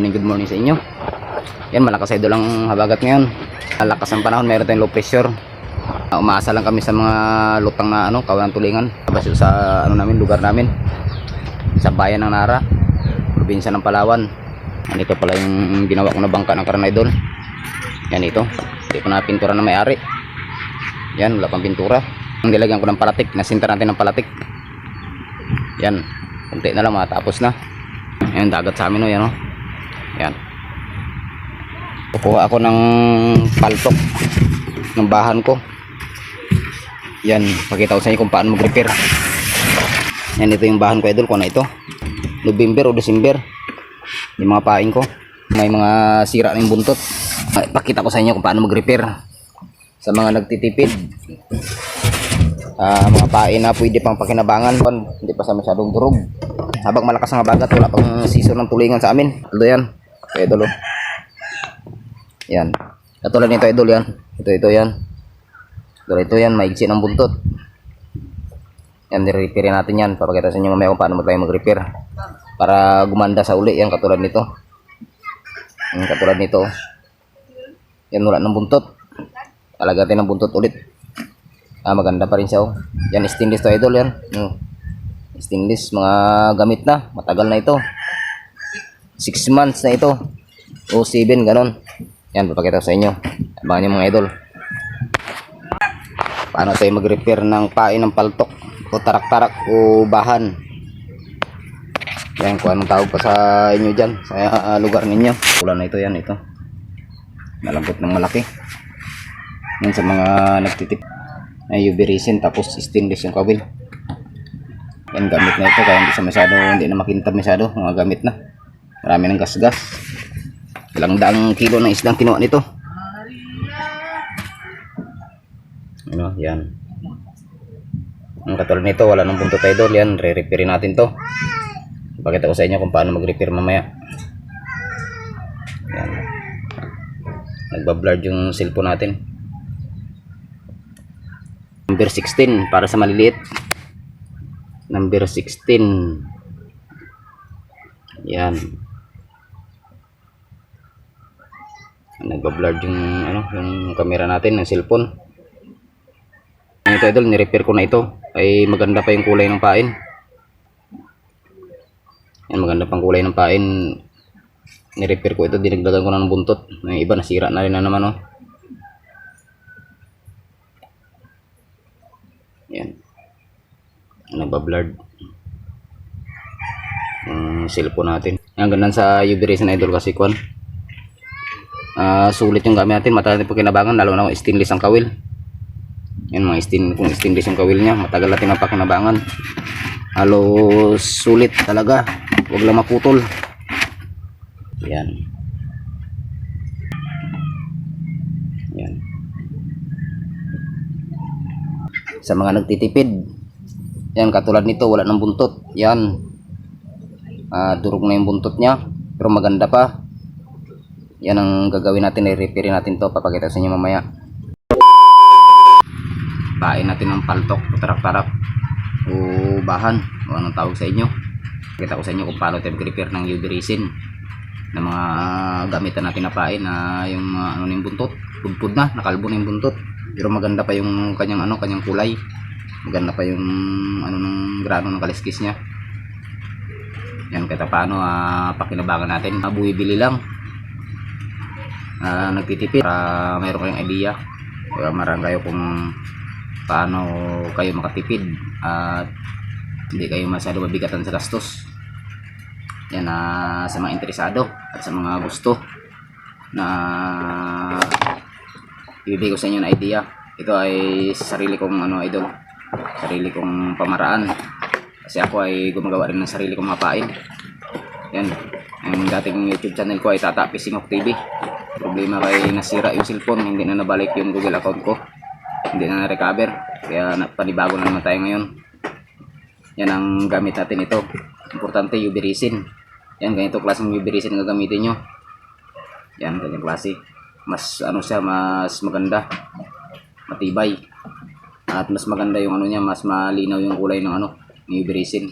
good morning sa inyo. Yan, malakas idol ang habagat ngayon. Malakas ang panahon, meron tayong low pressure. Umaasa lang kami sa mga lutang na kawalan tulingan. Basta sa namin, lugar namin. Sa bayan ng Nara, probinsya ng Palawan. Yan, ito pala yung ginawa ko na bangka ng karana idol. Yan ito. Hindi ko na pintura na may-ari. Yan, wala pang pintura. Nilagyan ko ng palatik, nasinta natin ng palatik. Yan, kunti na lang matapos na. Ayan, dagat sa amin yan Yan. Kukuha ako ng paltok ng bahan ko. Yan, pakita ko sa inyo kung paano mag-repair. Yan, ito yung bahan ko idol, kung ano ito, November o December. Yung mga paing ko, may mga sira na yung buntot. Pakita ko sa inyo kung paano mag-repair sa mga nagtitipid. Mga pain na pwede pang pakinabangan, hindi pa sa masyadong durog. Habang malakas ang habagat, wala pang season ng tulingan sa amin. Ito yan, idol yan, katulad nito idol yan, ito yan, ito yan, maigsi ng buntot. Yan, nire-repair natin yan. Papakita sa inyo mamaya kung paano tayo mag-repair para gumanda sa uli. Yan, katulad nito, yan, katulad nito yan, wala ng buntot, alagatin ng buntot ulit. Maganda pa rin siya Yan, stainless to idol yan. Stainless, mga gamit na, matagal na ito, 6 months na ito o 7, ganon. Yan, papakita ko sa inyo. Abangan nyo mga idol paano tayo mag-repair ng pain ng paltok o tarak-tarak o bahan. Yan, kung anong tawag pa sa inyo dyan sa lugar ninyo. Ulan na ito, yan, ito malambot ng malaki. Yan, sa mga nagtitip ay UV resin, tapos stainless yung kawil. Yan, gamit na ito kaya hindi na makintab masyado. Mga gamit na, marami ng gas-gas. Ilang daang kilo ng isdang kinuha nito. Yan. Ang katulad nito, wala nang buntot idol. Yan, re-repair natin to. Ipakita ko sa inyo kung paano mag-repair mamaya. Yan, nagbablurred yung cellphone natin. Number 16 para sa maliliit. Number 16. Yan. Nagba-blurred yung camera natin ng cellphone. Ito idol, ni-repair ko na ito. Ay maganda pa yung kulay ng pain. Yan, maganda pang kulay ng pain. Ni-repair ko ito, dinagdagan ko na ng buntot. Yung iba nasira na rin na naman Yan. Nagba-blurred yung cellphone natin. Yan, ganun sa UV resin idol kasi sulit yung gamit natin, matagal natin pakinabangan, lalo na kung stainless ang kawil. Yan, kung stainless yung kawil nya, matagal natin ang pakinabangan. Halos sulit talaga, huwag lang maputol. Yan. Yan. Sa mga nagtitipid, yan, katulad nito, wala ng buntot. Yan, durog na yung buntot nya, pero maganda pa. Yan ang gagawin natin, i-repair natin to. Papakita sa inyo mamaya. Pain natin ng paltok o tarak-tarak o bahan o anong tawag sa inyo. Pakita ko sa inyo kung paano tayo mag-repair ng UV resin ng mga gamitan natin na pain na yung yung buntot, pudpud na, nakalbo na yung buntot, pero maganda pa yung kanyang kulay, maganda pa yung ng grano ng kaliskis nya. Yan, kaya paano pakinabangan natin. Buibili lang, nagtitipid para mayroon kayong idea, kaya marang kayo kung paano kayo makatipid at hindi kayo masyado mabigatan sa gastos. Yan, sa mga interesado at sa mga gusto na ibibigay ko sa inyo na idea. Ito ay sarili kong idol, sarili kong pamaraan, kasi ako ay gumagawa rin ng sarili kong mga pain. Yan, ang dating YouTube channel ko ay Tata Pisingok TV. Problema kay nasira yung cellphone, hindi na nabalik yung Google account ko, hindi na na-recover, kaya panibago na naman tayo ngayon. Yan ang gamit natin, ito importante, UV resin. Yan, ganito klaseng UV resin ang gagamitin nyo. Yan, ganyang klase, mas siya, mas maganda, matibay, at mas maganda yung niya, mas malinaw yung kulay ng UV resin.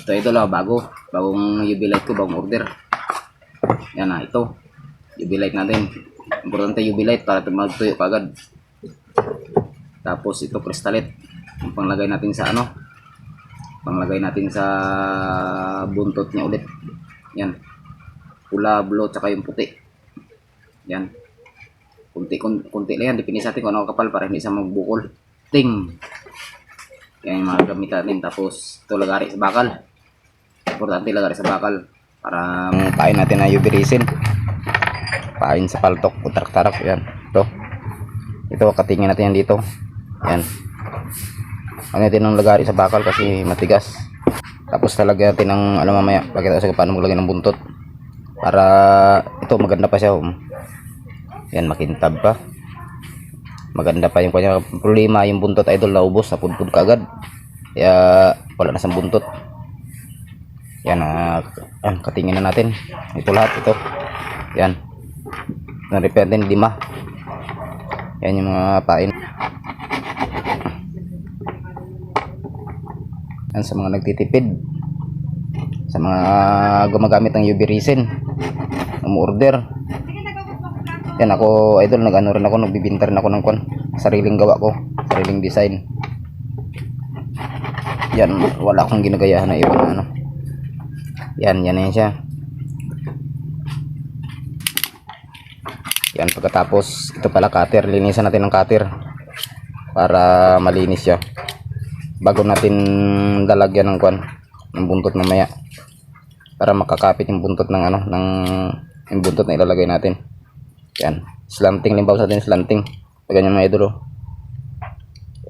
Ito lang, bagong UV light ko, bagong order. Yan na, ito. UV light natin. Importante UV light para magtuyo kagad. Tapos ito crystalite. Yung panglagay natin sa ano? Panglagay natin sa buntot niya ulit. Yan. Pula, blue, tsaka yung puti. Yan. Kunti lang yan. Dipindi sa atin kung ano kapal para hindi siya magbukol. Ting! Yan yung mga gamit natin. Tapos ito lagari sa bakal. Importante lagari sa bakal. Para pain natin na UV resin. Pain sa paltok. Utarak-tarak. Yan. Ito katingin natin yan dito. Yan. Ano natin ng lagari sa bakal kasi matigas. Tapos talagyan natin ng mamaya. Pakita ko sa paano maglagay ng buntot. Para ito maganda pa siya. Yan, makintab pa. Maganda pa yung kanya. Problema yung buntot idol, naubos, napudpud kagad. Kaya wala na sa buntot. Yan, katingin na natin. Ito lahat, ito. Yan. Na-repair din, 5. Yan yung mga pain. Yan sa mga nagtitipid. Sa mga gumagamit ng UV resin. Umu-order. Yan ako idol, nag-ano rin ako, nagbibinta rin ako ng sariling gawa ko, sariling design. Yan, wala akong ginagayahan na iba na ano. Yan siya. Yan, pagkatapos ito pala cutter, linisan natin ng cutter para malinis siya bago natin lalagyan ng ng buntot mamaya, para makakapit yung buntot ng yung buntot na ilalagay natin. Yan, slanting, limbaw sa atin slanting. Ganyan mga idol.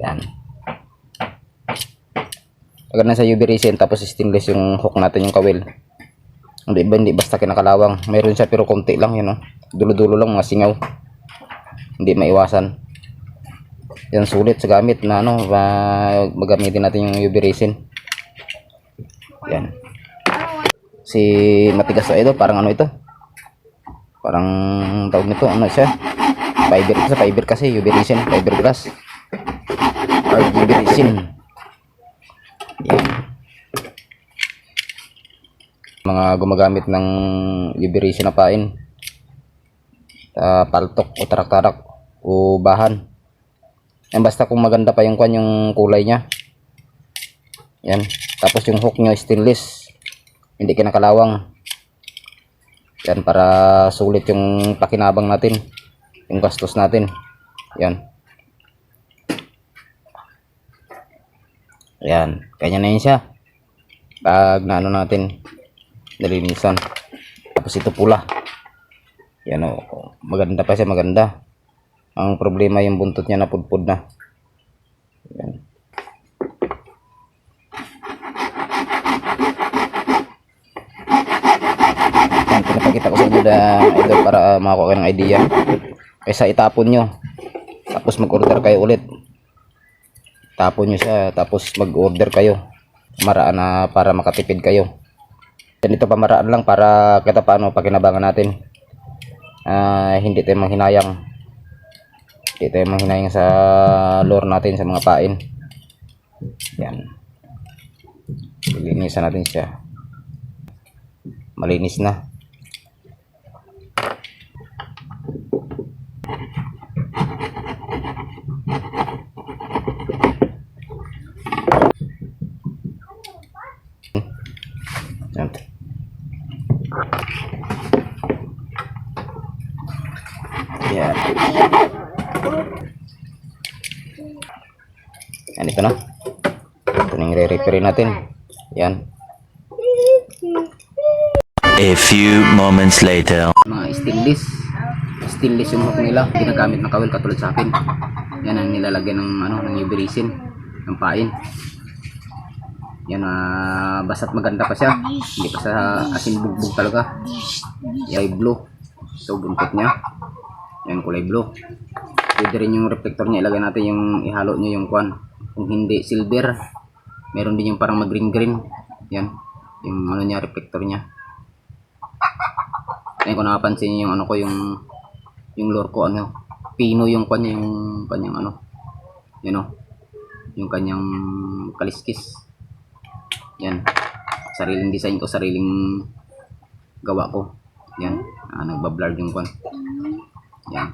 Yan. Agad na sa UV resin, tapos stainless yung hook natin, yung kawil. Hindi basta kinakalawang. Meron siya pero konti lang, yun, dulo-dulo lang, mga singaw. Hindi maiwasan. Yan, sulit sa gamit na magamitin natin yung UV resin. Yan. Si matigas na idol, parang ito. Parang tawag nito, siya? Fiber kasi, UV resin, fiberglass. Or UV resin. Yan. Mga gumagamit ng UV resin na pain. Paltok o tarak-tarak o bahan. Yan, basta kung maganda pa yung yung kulay niya. Yan. Tapos yung hook nyo stainless. Hindi kinakalawang. Yan, para sulit yung pakinabang natin, yung gastos natin. Yan. Yan, kanya na yun siya. Pag natin, nalinisan. Tapos ito pula. Yan, maganda pa siya, maganda. Ang problema yung buntot niya, napudpud na. Yan. Pinapakita ko sa inyo idol para makakuha kayo ng idea. Kaysa itapon nyo, tapos mag-order kayo ulit. Tapon nyo siya, tapos mag-order kayo. Pamaraan na para makatipid kayo. Yan, ito pamaraan lang para kita paano pakinabangan natin. Hindi tayo manghinayang. Hindi tayo manghinayang sa lure natin, sa mga pain. Yan. Linisan natin siya. Malinis na. Yan. Yan. Yan, ito na. Ito na yung re-repair natin. Yan. A few moments later. Mga stainless yung hook nila, ginagamit ng kawil katulad sa akin. Yan ang nilalagyan ng ng UV resin, ng pain. Yan, basta't maganda pa siya, hindi pa sa asin bugbog talaga. Kulay blue, so buntot niya. Yan, kulay blue. Pwede rin yung reflector niya, ilagay natin yung ihalo niya yung kung hindi silver, meron din yung parang mag green. Yan, yung niya, reflector niya. Yan, kung nakapansin niyo yung yung lure ko, pino yung yung kanyang yung kanyang kaliskis. Yan, sariling design ko, sariling gawa ko. Yan. nagbablur yung kwan. Yan.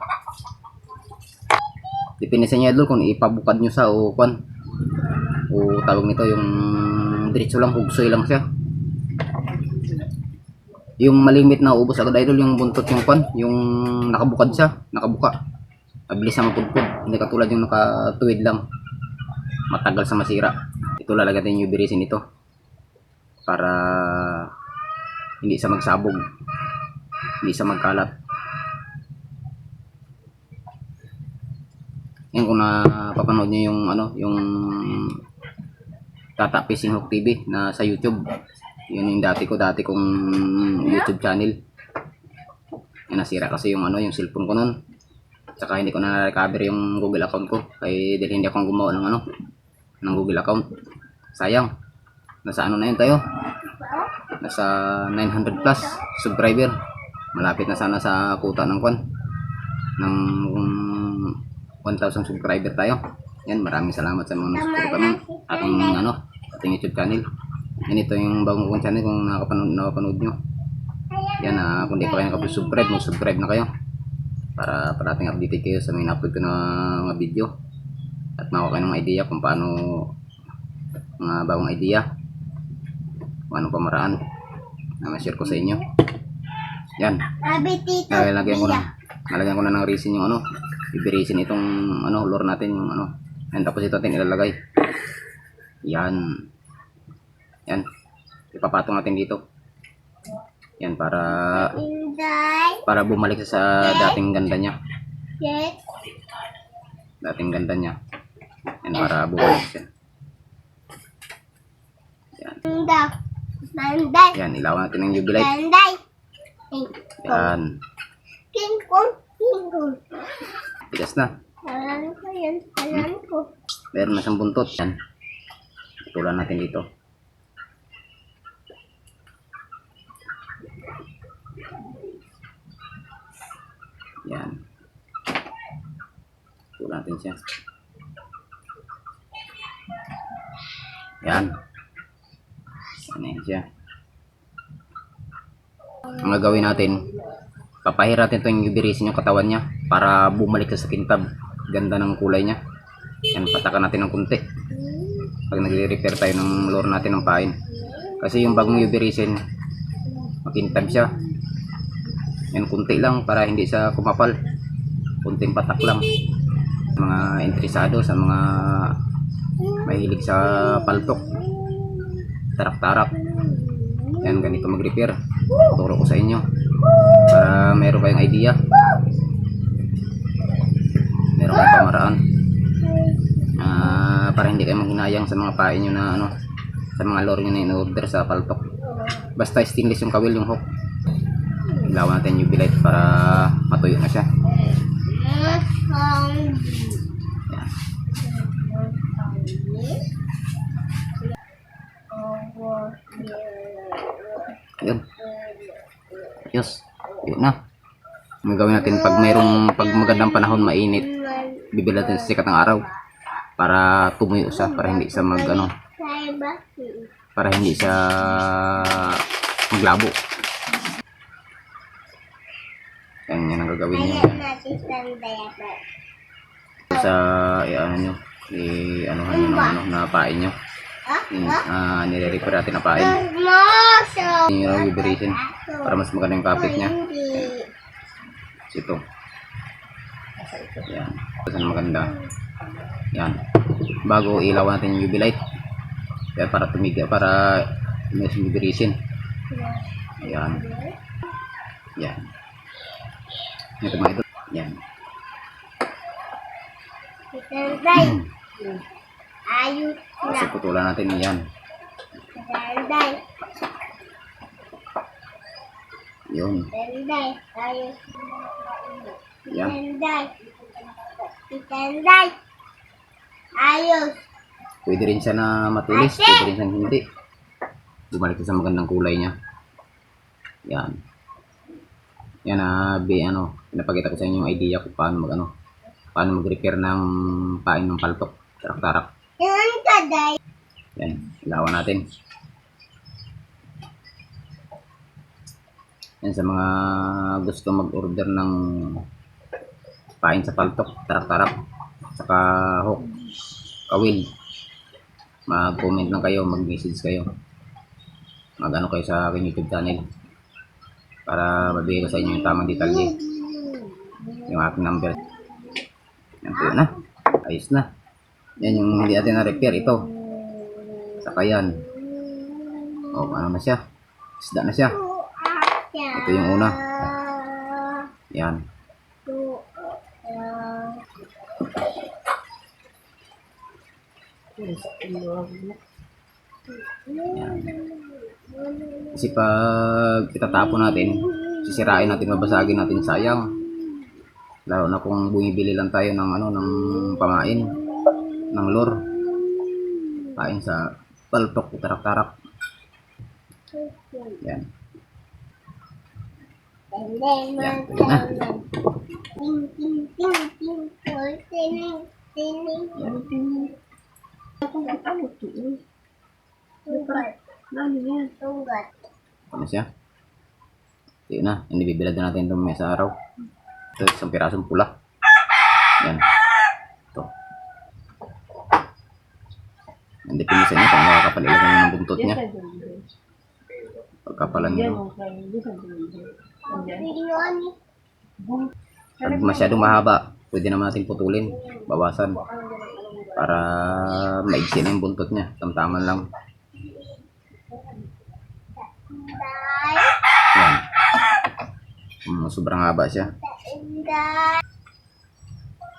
Depende sa inyo idol kung ipabukad nyo sa o kwan. O tawag nito yung diretso lang, hugsoy lang siya. Yung malimit na ubos agad idol yung buntot yung kwan, yung nakabukad siya, nakabuka. Mabilis na mapudpud, hindi katulad yung nakatuwid lang. Matagal sa masira. Ito lalagyan yung UV resin ito para hindi sa magsabog, hindi sa magkalat. Yan kung napapanood nyo yung yung Tata Fishing Hook TV na sa YouTube. Yun yung dati kong YouTube channel. Yan, nasira kasi yung yung cellphone ko noon. Saka hindi ko na recover yung Google account ko. Kaya dahil hindi akong gumawa ng ng Google account. Sayang. Nasa na yun tayo? Nasa 900 plus subscriber. Malapit na sana sa kuta ng kwan. Ng 1,000 subscriber tayo. Yan, maraming salamat sa mga nasusuporta ng ating YouTube channel. Yan, ito yung bagong kong channel kung nakapanood nyo. Yan, kung di pa kayo nakapag-subscribe, mag-subscribe na kayo. Para parating update kayo sa mga upload ko na mga video. At makuha kayo ng idea kung paano mga bagong idea. Kung anong pamaraan na ma-share ko sa inyo. Yan. Nalagyan ko na ng resin yung ibirisin itong lure natin yung and tapos ito natin ilalagay. Yan. Yan. Ipapatong natin dito. Yan para bumalik sa dating ganda niya. Dating ganda niya. Yan, para bumalik siya. Yan. Yan, ilawan natin ng UV light. Yan. Tigas na. Meron na siyang buntot. Yan. Tutulan natin dito. Yan. Tutulan natin siya. Yan. Yan siya. Ang gagawin natin, papahiratin ito yung UV resin yung katawan niya para bumalik sa kintab. Ganda ng kulay niya. Yan, patakan natin ng kunti pag nagre-repair tayo ng lure natin ng pain. Kasi yung bagong UV resin, makintab siya. Yan, kunti lang para hindi siya kumapal. Kunting patak lang. Mga interesado sa mga mahilig sa paltok, tarak-tarak. Yan, ganito mag-repair. Turo ko sa inyo para meron kayong idea, meron kayong pamaraan, para hindi kayo manghinayang sa mga pain nyo na sa mga lure nyo na in-order sa paltok. Basta stainless yung kawil, yung hook. Ilawan natin yung UV light para matuyo na siya. Yan. Yes, yun na. Ang gawin natin pag magandang panahon, mainit, bibili natin sa sikat ng araw para tumuyo siya, para hindi siya para hindi siya maglabo. Yan ang gagawin niyo. Sa nyo, na pain nyo. Nire-repair natin na pain. Yung vibration para mas maganda yung kapit niya. Ito. Yan. Ito maganda. Yan. Bago ilaw natin yung UV light. Yan, para tumiga, para may vibration. Yan. Yan. Ito mga ito. Yan. Ayos Kasi putulan natin yan. Yun. Yan. Ayos. Pwede rin siya na matulis, pwede rin siya hindi. Bumalik sa magandang kulay niya. Yan. Yan pinapakita ko sa inyo yung idea kung paano mag-repair ng pain ng paltok, tarak-tarak. Yan, ilawan natin. Yan sa mga gusto mag-order ng pain sa paltok, tarak-tarak, saka hook, kawil. Mag-comment lang kayo, mag-message kayo. Mag-ano kayo sa aking YouTube channel para mabigay ko sa inyo yung tamang detalye. Yung aking number. Yan po na. Ayos na. Yan yung hindi natin na-repair. Ito. Saka yan. O, ano na siya? Isda na siya. Ito yung una. Yan. Yan. Kasi pag itatapon natin, sisirain natin, mabasagin natin, sayang. Lalo na kung bumibili lang tayo ng ano, ng pamain, ng lure. Pain sa paltok, tarak-tarak. Yan. Yan, pwede na. Ano siya? Yun na, inibibilad na natin itong sa araw. Ito, isang pirasong pula. Yan. Ito. Ang depende sa inyo kung nakakapal ilagay nyo ng buntot niya. Pagkapalan nyo. Pag masyadong mahaba, pwede naman natin putulin, bawasan. Para maigsi na yung buntot niya. Tamtaman lang. Yan. Sobrang haba siya.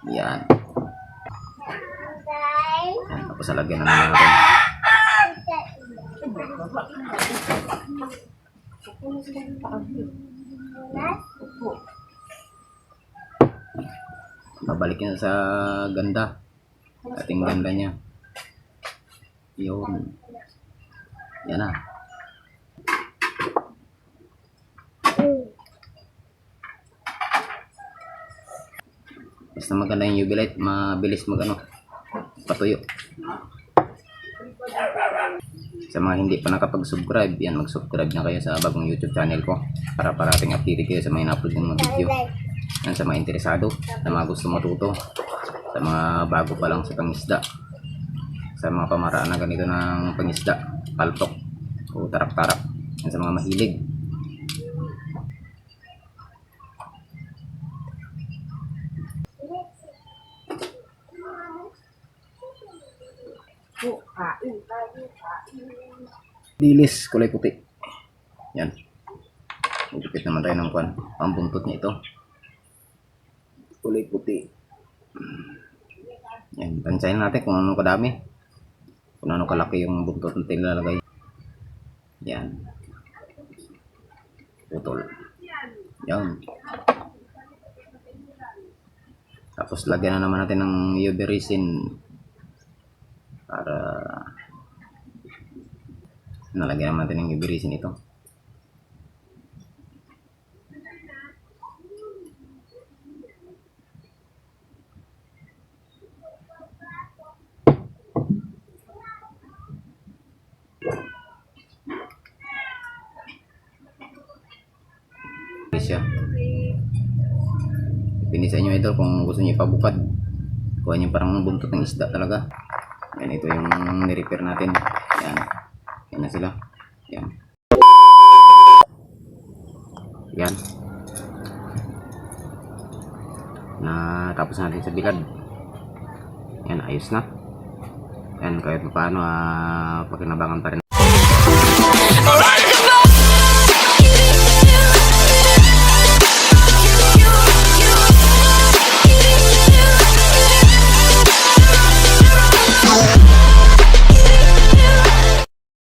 Yan. Yan. Tapos alagyan na naman natin. Babalik yan sa ganda. Ating ganda niya. Yun. Yan na. Basta maganda yung UV light, mabilis magano, patuyo. Sa mga hindi pa nakapag-subscribe, yan, mag-subscribe na kayo sa bagong YouTube channel ko para parating update kayo sa mga in-upload ng mga video. Yan, sa mga interesado, sa mga gusto matuto, sa mga bago pa lang sa pangisda, sa mga pamaraan na ganito ng pangisda, paltok o tarak-tarak, yan, sa mga mahilig. Dilis, kulay puti. Yan. Magpipit naman tayo ng kwan. Pambuntot niya ito. Kulay puti. Yan. Tansayin natin kung ano kadami. Kung ano kalaki yung buntot natin nilalagay. Yan. Putol. Yan. Tapos lagyan na naman natin ng UV resin para nalagyan naman natin ng UV resin ito. Siya. Depende sa inyo ito kung gusto niyo ipabukad. Kuha niyo parang buntot ng isda talaga. Yan, ito yung ni-repair natin. Yan. Yan na sila. Yan. Yan. Na tapos natin sa bilad. Yan, ayos na. Yan, kahit paano pakinabangan pa rin.